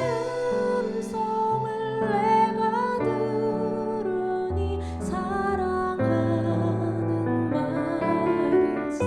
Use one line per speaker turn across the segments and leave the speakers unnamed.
음성을 내가 들으니 사랑하는 말일세.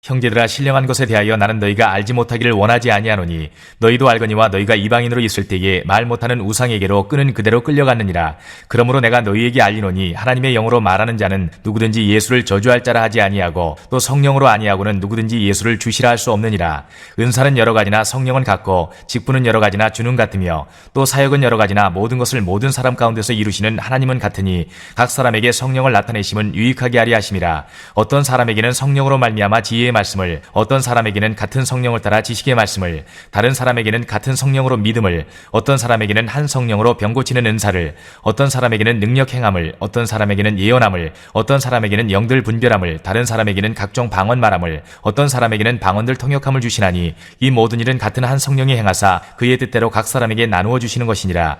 형제들아, 신령한 것에 대하여 나는 너희가 알지 못하기를 원하지 아니하노니 너희도 알거니와 너희가 이방인으로 있을 때에 말 못하는 우상에게로 끄는 그대로 끌려갔느니라. 그러므로 내가 너희에게 알리노니 하나님의 영으로 말하는 자는 누구든지 예수를 저주할 자라 하지 아니하고 또 성령으로 아니하고는 누구든지 예수를 주시라 할 수 없느니라. 은사는 여러 가지나 성령은 같고 직분은 여러 가지나 주는 같으며 또 사역은 여러 가지나 모든 것을 모든 사람 가운데서 이루시는 하나님은 같으니 각 사람에게 성령을 나타내심은 유익하게 하리 하심이라. 어떤 사람에게는 성령으로 말미암아 지혜의 말씀을, 어떤 사람에게는 같은 성령을 따라 지식의 말씀을, 다른 사람에게는 같은 성령으로 믿음을, 어떤 사람에게는 한 성령으로 병 고치는 은사를, 어떤 사람에게는 능력 행함을, 어떤 사람에게는 예언함을, 어떤 사람에게는 영들 분별함을, 다른 사람에게는 각종 방언 말함을, 어떤 사람에게는 방언들 통역함을 주시나니 이 모든 일은 같은 한 성령이 행하사 그의 뜻대로 각 사람에게 나누어 주시는 것이니라.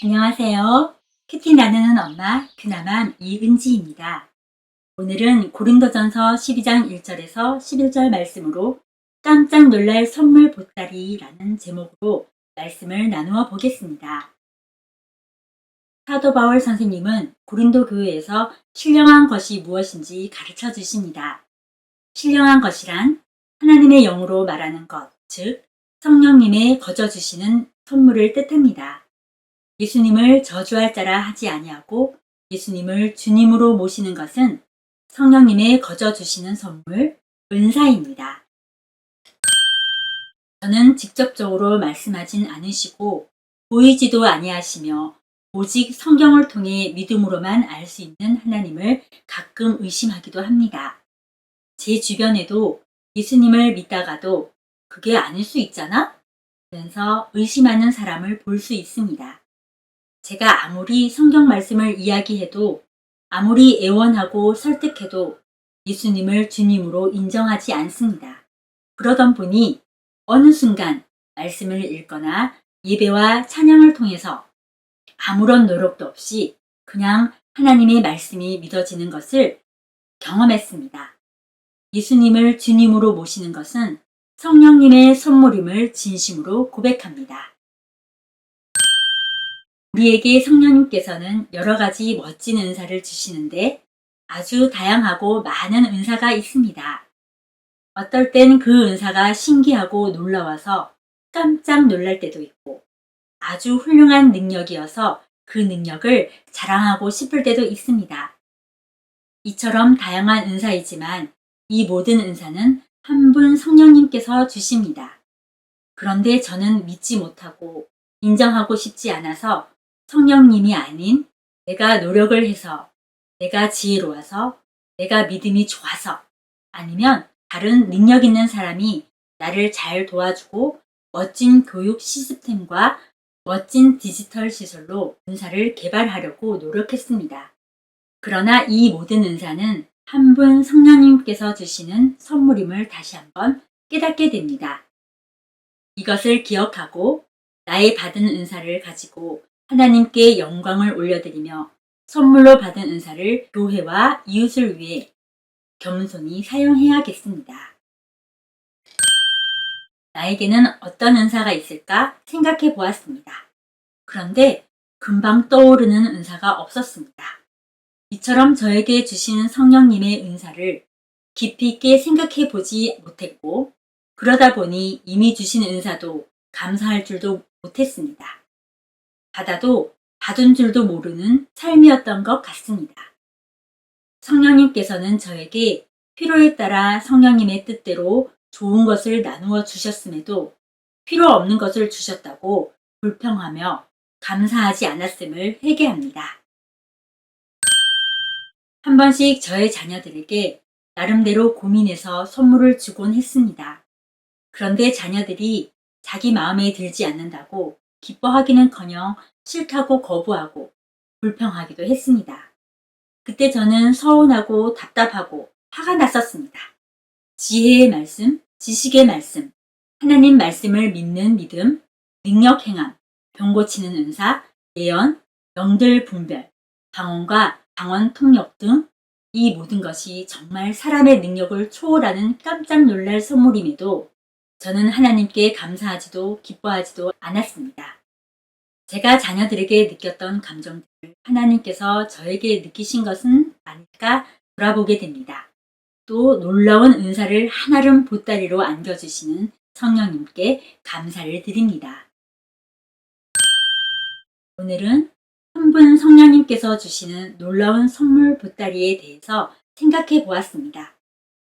안녕하세요. 큐티 나누는 엄마 그나마 이은지입니다. 오늘은 고린도전서 12장 1절에서 11절 말씀으로 깜짝 놀랄 선물 보따리라는 제목으로 말씀을 나누어 보겠습니다. 사도 바울 선생님은 고린도 교회에서 신령한 것이 무엇인지 가르쳐 주십니다. 신령한 것이란 하나님의 영으로 말하는 것, 즉 성령님의 거저 주시는 선물을 뜻합니다. 예수님을 저주할 자라 하지 아니하고 예수님을 주님으로 모시는 것은 성령님의 거저 주시는 선물, 은사입니다. 저는 직접적으로 말씀하진 않으시고 보이지도 아니하시며 오직 성경을 통해 믿음으로만 알 수 있는 하나님을 가끔 의심하기도 합니다. 제 주변에도 예수님을 믿다가도 그게 아닐 수 있잖아? 하면서 의심하는 사람을 볼 수 있습니다. 제가 아무리 성경 말씀을 이야기해도 아무리 애원하고 설득해도 예수님을 주님으로 인정하지 않습니다. 그러던 보니 어느 순간 말씀을 읽거나 예배와 찬양을 통해서 아무런 노력도 없이 그냥 하나님의 말씀이 믿어지는 것을 경험했습니다. 예수님을 주님으로 모시는 것은 성령님의 선물임을 진심으로 고백합니다. 우리에게 성령님께서는 여러 가지 멋진 은사를 주시는데 아주 다양하고 많은 은사가 있습니다. 어떨 땐 그 은사가 신기하고 놀라워서 깜짝 놀랄 때도 있고 아주 훌륭한 능력이어서 그 능력을 자랑하고 싶을 때도 있습니다. 이처럼 다양한 은사이지만 이 모든 은사는 한 분 성령님께서 주십니다. 그런데 저는 믿지 못하고 인정하고 싶지 않아서 성령님이 아닌 내가 노력을 해서, 내가 지혜로워서, 내가 믿음이 좋아서, 아니면 다른 능력 있는 사람이 나를 잘 도와주고 멋진 교육 시스템과 멋진 디지털 시설로 은사를 개발하려고 노력했습니다. 그러나 이 모든 은사는 한 분 성령님께서 주시는 선물임을 다시 한번 깨닫게 됩니다. 이것을 기억하고 나의 받은 은사를 가지고 하나님께 영광을 올려드리며 선물로 받은 은사를 교회와 이웃을 위해 겸손히 사용해야겠습니다. 나에게는 어떤 은사가 있을까 생각해 보았습니다. 그런데 금방 떠오르는 은사가 없었습니다. 이처럼 저에게 주신 성령님의 은사를 깊이 있게 생각해 보지 못했고 그러다 보니 이미 주신 은사도 감사할 줄도 못했습니다. 받아도 받은 줄도 모르는 삶이었던 것 같습니다. 성령님께서는 저에게 필요에 따라 성령님의 뜻대로 좋은 것을 나누어 주셨음에도 필요 없는 것을 주셨다고 불평하며 감사하지 않았음을 회개합니다. 한 번씩 저의 자녀들에게 나름대로 고민해서 선물을 주곤 했습니다. 그런데 자녀들이 자기 마음에 들지 않는다고 기뻐하기는커녕 싫다고 거부하고 불평하기도 했습니다. 그때 저는 서운하고 답답하고 화가 났었습니다. 지혜의 말씀, 지식의 말씀, 하나님 말씀을 믿는 믿음, 능력 행함, 병 고치는 은사, 예언, 영들 분별, 방언과 방언 통역 등 이 모든 것이 정말 사람의 능력을 초월하는 깜짝 놀랄 선물임에도 저는 하나님께 감사하지도 기뻐하지도 않았습니다. 제가 자녀들에게 느꼈던 감정들을 하나님께서 저에게 느끼신 것은 아닐까 돌아보게 됩니다. 또 놀라운 은사를 한아름 보따리로 안겨주시는 성령님께 감사를 드립니다. 오늘은 한 분 성령님께서 주시는 놀라운 선물 보따리에 대해서 생각해 보았습니다.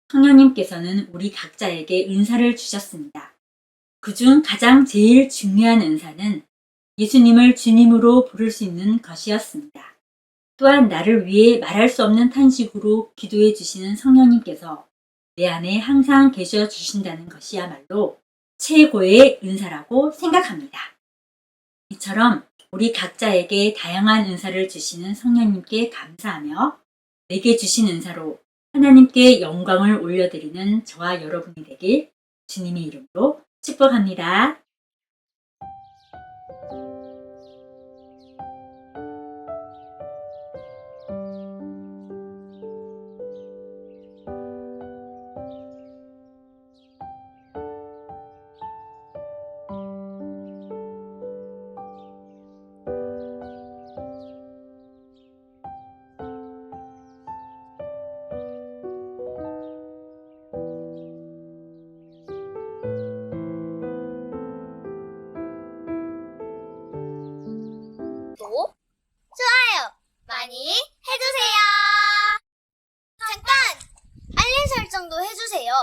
성령님께서는 우리 각자에게 은사를 주셨습니다. 그중 가장 제일 중요한 은사는 예수님을 주님으로 부를 수 있는 것이었습니다. 또한 나를 위해 말할 수 없는 탄식으로 기도해 주시는 성령님께서 내 안에 항상 계셔 주신다는 것이야말로 최고의 은사라고 생각합니다. 이처럼 우리 각자에게 다양한 은사를 주시는 성령님께 감사하며 내게 주신 은사로 하나님께 영광을 올려드리는 저와 여러분이 되길 주님의 이름으로 축복합니다.
구독, 좋아요 많이 해주세요. 잠깐! 알림 설정도 해주세요.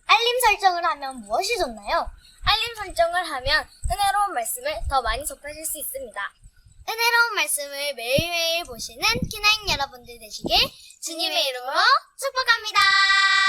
알림 설정을 하면 무엇이 좋나요? 알림 설정을 하면 은혜로운 말씀을 더 많이 접하실 수 있습니다. 은혜로운 말씀을 매일매일 보시는 키나인 여러분들 되시길 주님의 이름으로 축복합니다.